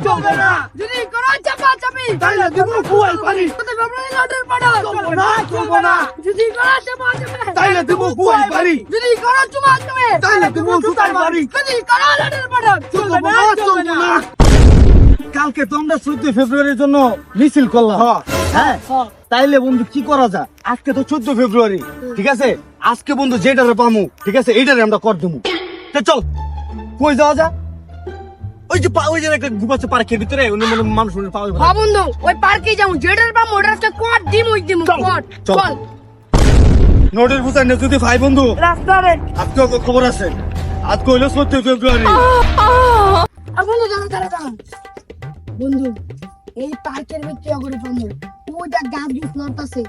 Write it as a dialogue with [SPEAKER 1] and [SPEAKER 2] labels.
[SPEAKER 1] চলবে না যদি করো চাপাচাপি তাহলে দেব কুয়াল পানি চলবে না যদি করো চাপাচাপি তাহলে দেব কুয়াল পানি যদি করো চুমাচাপি তাহলে দেব জুতার বাড়ি যদি করো লাটের পাড়া চলবে না
[SPEAKER 2] কালকে তোমরা 14 ফেব্রুয়ারির জন্য মিছিল করলাম হ্যাঁ তাইলে বন্ধু কি করা যায় আজকে তো 14 ফেব্রুয়ারি ঠিক আছে আজকে বন্ধু যেটারে পামু ঠিক আছে এইটারে আমরা কর দেবো তো চল কই যাওয়া যা ওই যে ওই যে একটা গ্রুপ আছে পার্কের ভিতরে অন্য মনে মানুষ পাওয়া যাবে
[SPEAKER 1] হ্যাঁ বন্ধু ওই পার্কে যাও যেটার বা মোটরটা কোট দিম কোট চল
[SPEAKER 2] নোটের ভুতার নে যদি ভাই বন্ধু
[SPEAKER 1] রাস্তারে
[SPEAKER 2] আজকে খবর আছে আজকে হইলো 14 ফেব্রুয়ারি
[SPEAKER 1] বন্ধু দাঁড়া বন্ধু এই পার্কের ভিতরে অগরে বন্ধু ওইটা গাছ গুছ লড়তাছে